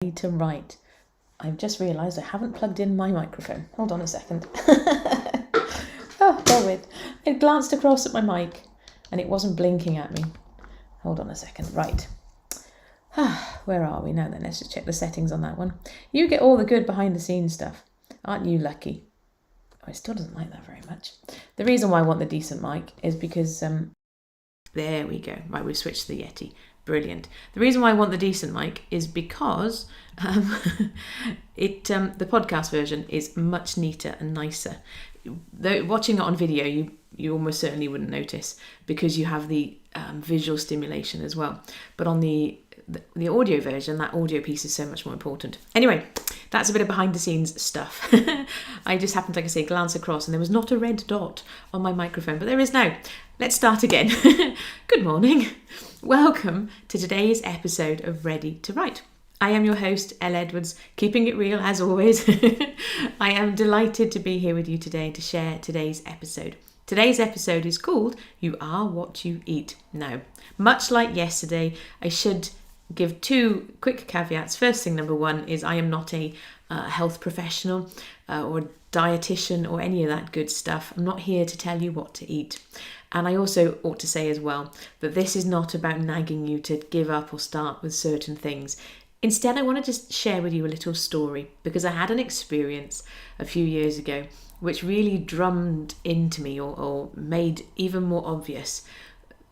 To write. I've just realised I haven't plugged in my microphone. Hold on a second. Bear with. I glanced across at my mic and it wasn't blinking at me. Hold on a second. Right. Where are we now then? Let's just check the settings on that one. You get all the good behind the scenes stuff. Aren't you lucky? Oh, it still doesn't like that very much. The reason why I want the decent mic is because there we go. Right, we've switched to the Yeti. Brilliant. The reason why I want the decent mic is because the podcast version is much neater and nicer. Though watching it on video, you almost certainly wouldn't notice because you have the visual stimulation as well. But on the audio version, that audio piece is so much more important. Anyway, that's a bit of behind the scenes stuff. I just happened, like I say, glance across and there was not a red dot on my microphone, but there is now. Let's start again. Good morning. Welcome to today's episode of Ready to Write. I am your host, Elle Edwards, keeping it real as always. I am delighted to be here with you today to share today's episode. Today's episode is called You Are What You Eat. Now, much like yesterday, I should give two quick caveats. First thing, number one, is I am not a health professional or dietitian or any of that good stuff. I'm not here to tell you what to eat. And I also ought to say as well that this is not about nagging you to give up or start with certain things. Instead, I want to just share with you a little story because I had an experience a few years ago which really drummed into me or made even more obvious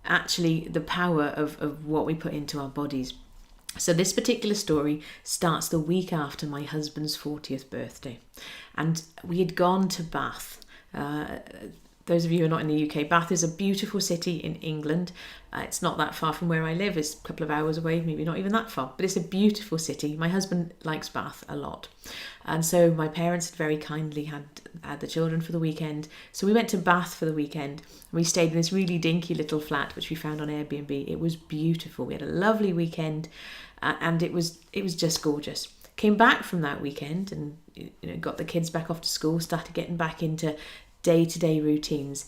actually the power of what we put into our bodies. So this particular story starts the week after my husband's 40th birthday. And we had gone to Bath. Those of you who are not in the UK, Bath is a beautiful city in England. It's not that far from where I live. It's a couple of hours away, maybe not even that far. But it's a beautiful city. My husband likes Bath a lot. And so my parents had very kindly had the children for the weekend. So we went to Bath for the weekend. We stayed in this really dinky little flat, which we found on Airbnb. It was beautiful. We had a lovely weekend. And it was just gorgeous. Came back from that weekend and got the kids back off to school, started getting back into day-to-day routines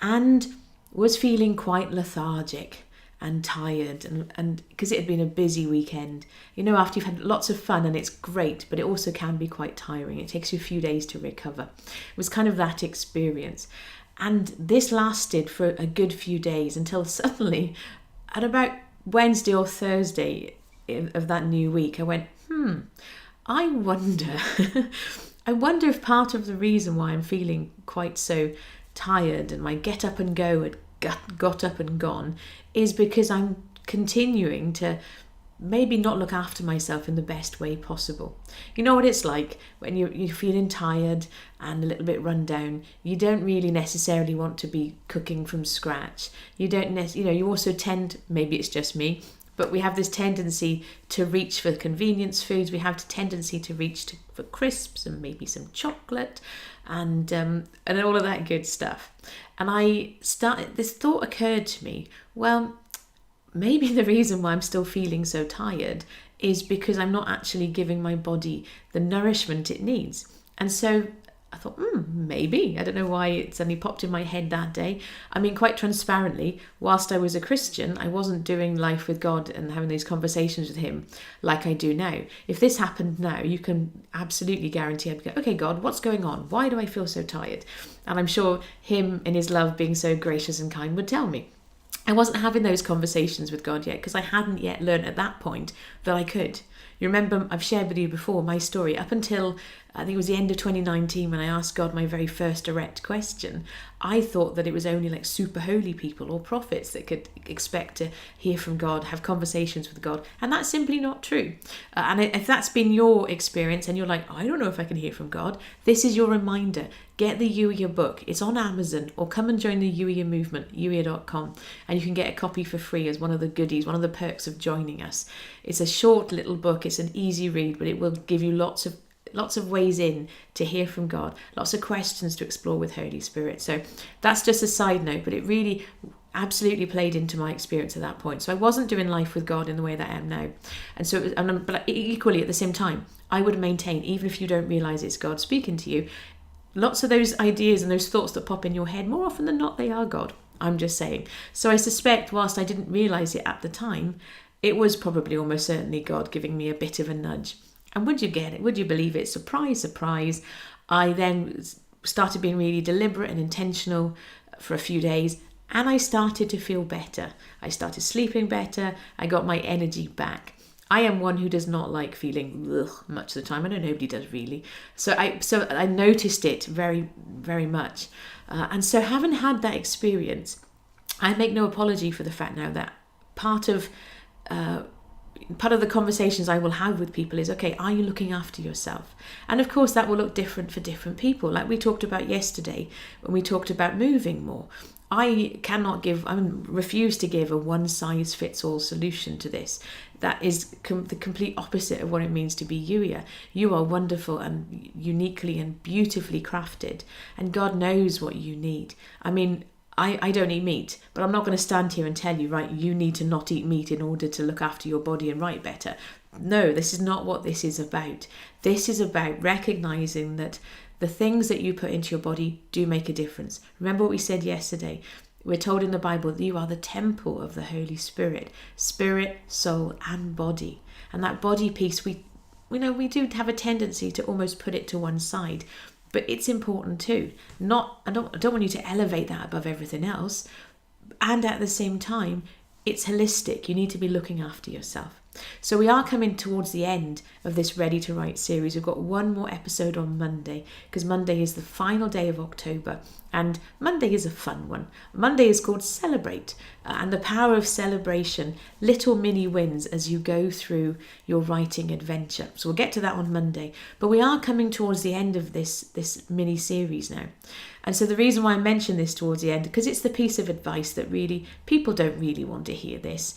and was feeling quite lethargic and tired and because it had been a busy weekend. After you've had lots of fun and it's great, but it also can be quite tiring. It takes you a few days to recover. It was kind of that experience. And this lasted for a good few days until suddenly at about Wednesday or Thursday of that new week, I went, I wonder if part of the reason why I'm feeling quite so tired and my get up and go had got up and gone is because I'm continuing to maybe not look after myself in the best way possible. You know what it's like when you're feeling tired and a little bit run down. You don't really necessarily want to be cooking from scratch. You also tend, maybe it's just me, but we have this tendency to reach for convenience foods. We have a tendency to reach for crisps and maybe some chocolate and all of that good stuff. And this thought occurred to me, well, maybe the reason why I'm still feeling so tired is because I'm not actually giving my body the nourishment it needs. And so I thought, maybe. I don't know why it suddenly popped in my head that day. I mean, quite transparently, whilst I was a Christian, I wasn't doing life with God and having these conversations with him like I do now. If this happened now, you can absolutely guarantee I'd go, okay, God, what's going on? Why do I feel so tired? And I'm sure him in his love being so gracious and kind would tell me. I wasn't having those conversations with God yet because I hadn't yet learned at that point that I could. You remember, I've shared with you before my story up until I think it was the end of 2019 when I asked God my very first direct question. I thought that it was only like super holy people or prophets that could expect to hear from God, have conversations with God. And that's simply not true. And if that's been your experience and you're like, I don't know if I can hear from God, this is your reminder. Get the Youier book. It's on Amazon, or come and join the Youier movement, youier.com, and you can get a copy for free as one of the goodies, one of the perks of joining us. It's a short little book. It's an easy read, but it will give you lots of ways in to hear from God, lots of questions to explore with Holy Spirit. So that's just a side note, but it really absolutely played into my experience at that point. So I wasn't doing life with God in the way that I am now. And so, but equally at the same time, I would maintain, even if you don't realize it's God speaking to you, lots of those ideas and those thoughts that pop in your head, more often than not, they are God. I'm just saying. So I suspect, whilst I didn't realize it at the time, it was probably almost certainly God giving me a bit of a nudge. And would you get it? Would you believe it? Surprise, surprise. I then started being really deliberate and intentional for a few days, and I started to feel better. I started sleeping better. I got my energy back. I am one who does not like feeling much of the time. I know nobody does really. So I noticed it very, very much. And so having had that experience, I make no apology for the fact now that part of the conversations I will have with people is, okay, are you looking after yourself? And of course that will look different for different people. Like we talked about yesterday when we talked about moving more. I refuse to give a one-size-fits-all solution to this. That is the complete opposite of what it means to be Youier. You are wonderful and uniquely and beautifully crafted, and God knows what you need. I mean, I don't eat meat, but I'm not going to stand here and tell you, right, you need to not eat meat in order to look after your body and write better. No, this is not what this is about. This is about recognizing that the things that you put into your body do make a difference. Remember what we said yesterday. We're told in the Bible that you are the temple of the Holy Spirit, spirit, soul, and body. And that body piece, we do have a tendency to almost put it to one side, but it's important too. I don't want you to elevate that above everything else. And at the same time, it's holistic. You need to be looking after yourself. So we are coming towards the end of this Ready to Write series. We've got one more episode on Monday, because Monday is the final day of October, and Monday is a fun one. Monday is called Celebrate, and the power of celebration, little mini wins as you go through your writing adventure. So we'll get to that on Monday, but we are coming towards the end of this mini series now. And so the reason why I mention this towards the end, because it's the piece of advice that really, people don't really want to hear this.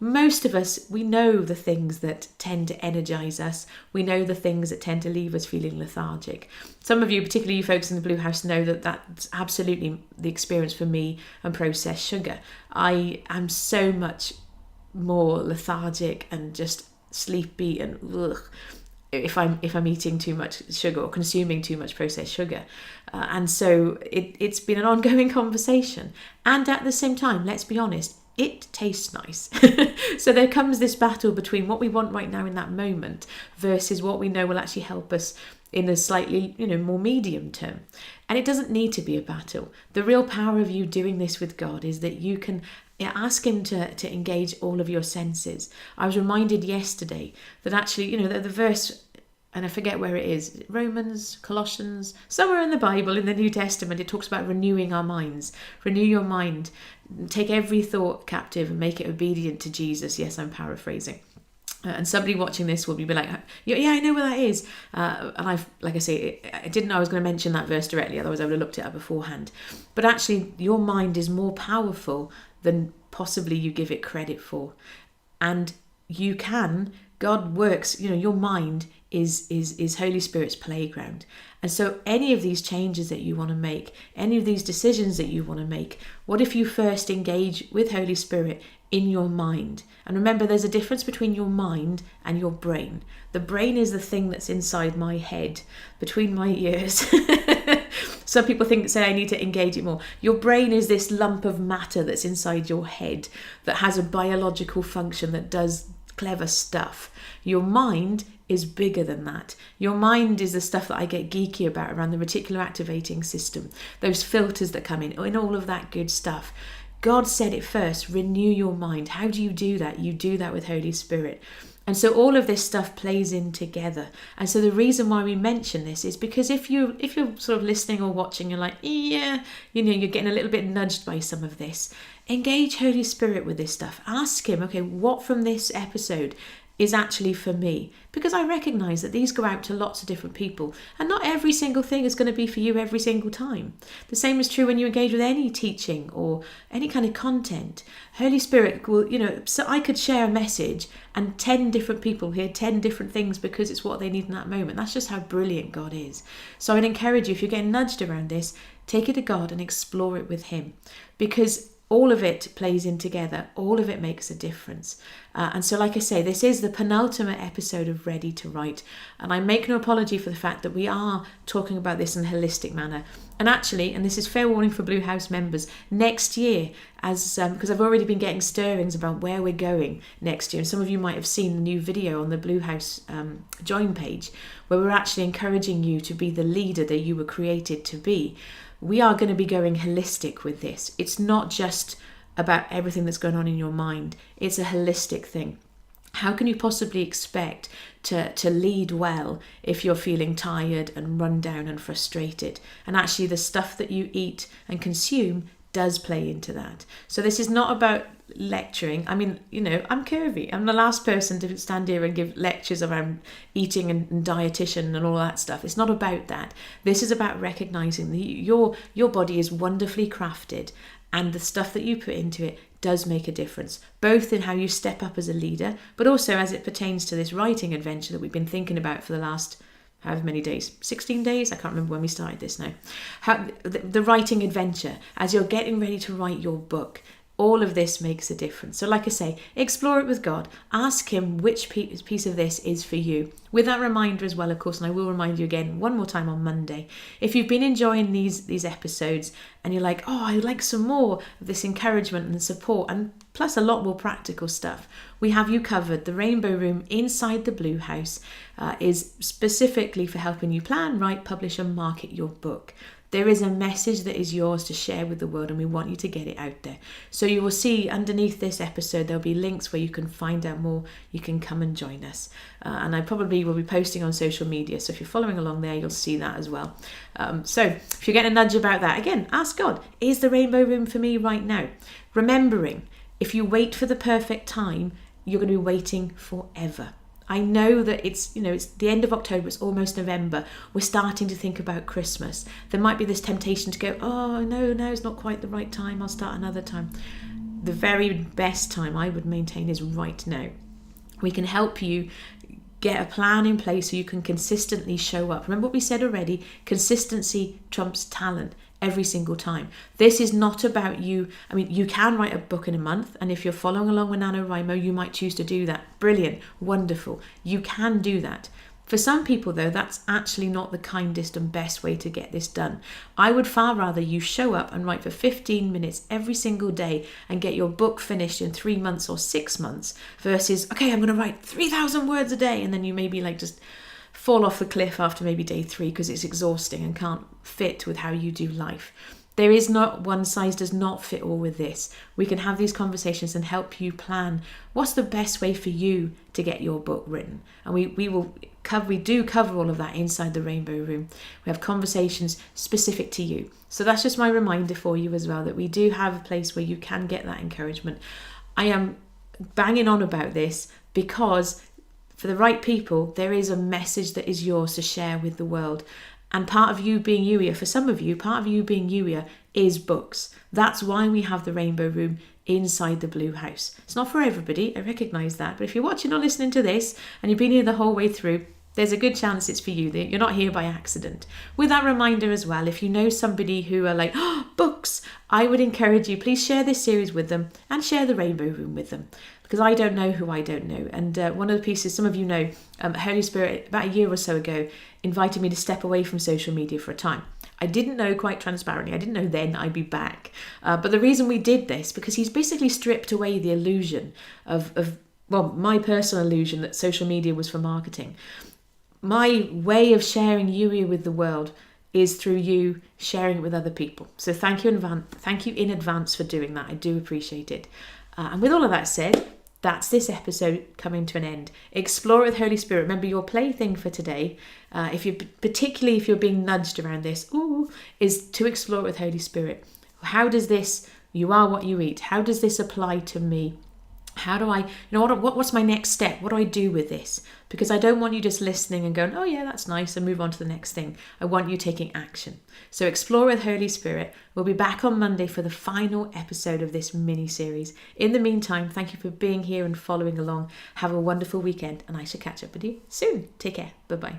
Most of us, we know the things that tend to energize us. We know the things that tend to leave us feeling lethargic. Some of you, particularly you folks in the Blue House, know that that's absolutely the experience for me and processed sugar. I am so much more lethargic and just sleepy and if I'm eating too much sugar or consuming too much processed sugar. And so it's been an ongoing conversation. And at the same time, let's be honest, it tastes nice. So there comes this battle between what we want right now in that moment versus what we know will actually help us in a slightly, more medium term. And it doesn't need to be a battle. The real power of you doing this with God is that you can ask him to engage all of your senses. I was reminded yesterday that actually, the verse, and I forget where it is, Romans, Colossians, somewhere in the Bible, in the New Testament, it talks about renewing our minds. Renew your mind. Take every thought captive and make it obedient to Jesus. Yes, I'm paraphrasing. And somebody watching this will be like, yeah, I know where that is. And I didn't know I was going to mention that verse directly, otherwise I would have looked it up beforehand. But actually, your mind is more powerful than possibly you give it credit for. And God works, your mind is Holy Spirit's playground. And so any of these changes that you want to make, any of these decisions that you want to make, what if you first engage with Holy Spirit in your mind? And remember, there's a difference between your mind and your brain. The brain is the thing that's inside my head, between my ears. Some people say I need to engage it more. Your brain is this lump of matter that's inside your head that has a biological function that does clever stuff. Your mind is bigger than that. Your mind is the stuff that I get geeky about around the reticular activating system, those filters that come in all of that good stuff. God said it first, renew your mind. How do you do that? You do that with Holy Spirit. And so all of this stuff plays in together. And so the reason why we mention this is because if you're sort of listening or watching, you're like, yeah, you're getting a little bit nudged by some of this. Engage Holy Spirit with this stuff. Ask him, okay, what from this episode is actually for me? Because I recognize that these go out to lots of different people, and not every single thing is going to be for you every single time. The same is true when you engage with any teaching or any kind of content. Holy Spirit will, so I could share a message and 10 different people hear 10 different things because it's what they need in that moment. That's just how brilliant God is. So I'd encourage you, if you're getting nudged around this, take it to God and explore it with him, because all of it plays in together. All of it makes a difference. And so, like I say, this is the penultimate episode of Ready to Write. And I make no apology for the fact that we are talking about this in a holistic manner. And actually, and this is fair warning for Blue House members, next year, because I've already been getting stirrings about where we're going next year, and some of you might have seen the new video on the Blue House join page, where we're actually encouraging you to be the leader that you were created to be. We are going to be going holistic with this. It's not just about everything that's going on in your mind. It's a holistic thing. How can you possibly expect to lead well if you're feeling tired and run down and frustrated? And actually the stuff that you eat and consume does play into that. So this is not about lecturing. I mean, I'm curvy. I'm the last person to stand here and give lectures around eating and dietitian and all that stuff. It's not about that. This is about recognizing that your body is wonderfully crafted, and the stuff that you put into it does make a difference, both in how you step up as a leader, but also as it pertains to this writing adventure that we've been thinking about for the last however many days, 16 days, I can't remember when we started this now. The writing adventure, as you're getting ready to write your book, all of this makes a difference. So like I say, explore it with God. Ask him which piece of this is for you. With that reminder as well, of course, and I will remind you again one more time on Monday, if you've been enjoying these episodes and you're like, oh, I would like some more of this encouragement and support, and plus a lot more practical stuff, we have you covered. The Rainbow Room inside the Blue House is specifically for helping you plan, write, publish and market your book. There is a message that is yours to share with the world, and we want you to get it out there. So you will see underneath this episode, there'll be links where you can find out more. You can come and join us. And I probably will be posting on social media. So if you're following along there, you'll see that as well. So if you're getting a nudge about that, again, ask God, is the Rainbow Room for me right now? Remembering, if you wait for the perfect time, you're going to be waiting forever. I know that it's the end of October, it's almost November. We're starting to think about Christmas. There might be this temptation to go, oh, no, it's not quite the right time. I'll start another time. The very best time I would maintain is right now. We can help you get a plan in place so you can consistently show up. Remember what we said already, consistency trumps talent. Every single time. This is not about you. I mean, you can write a book in a month, and if you're following along with NaNoWriMo, you might choose to do that. Brilliant, wonderful. You can do that. For some people, though, that's actually not the kindest and best way to get this done. I would far rather you show up and write for 15 minutes every single day and get your book finished in 3 months or 6 months versus, okay, I'm going to write 3,000 words a day, and then you maybe just fall off the cliff after maybe day 3 because it's exhausting and can't fit with how you do life. There is not one size does not fit all with this. We can have these conversations and help you plan what's the best way for you to get your book written. And we do cover all of that inside the Rainbow Room. We have conversations specific to you. So that's just my reminder for you as well, that we do have a place where you can get that encouragement. I am banging on about this because for the right people, there is a message that is yours to share with the world. And part of you being Youier, for some of you, part of you being Youier is books. That's why we have the Rainbow Room inside the Blue House. It's not for everybody, I recognise that. But if you're watching or listening to this and you've been here the whole way through, there's a good chance it's for you. You're not here by accident. With that reminder as well, if you know somebody who are like, oh, books, I would encourage you, please share this series with them and share the Rainbow Room with them. Because I don't know who I don't know. And one of the pieces, some of you know, Holy Spirit, about a year or so ago, invited me to step away from social media for a time. I didn't know, quite transparently, I didn't know then I'd be back. But the reason we did this, because he's basically stripped away the illusion of my personal illusion that social media was for marketing. My way of sharing Youier with the world is through you sharing it with other people. So thank you in advance for doing that. I do appreciate it. And with all of that said, that's this episode coming to an end. Explore it with Holy Spirit. Remember, your plaything for today, particularly if you're being nudged around this, is to explore it with Holy Spirit. How does this, you are what you eat, how does this apply to me? How do I, what's my next step? What do I do with this? Because I don't want you just listening and going, oh yeah, that's nice, and move on to the next thing. I want you taking action. So explore with Holy Spirit. We'll be back on Monday for the final episode of this mini-series. In the meantime, thank you for being here and following along. Have a wonderful weekend, and I shall catch up with you soon. Take care. Bye-bye.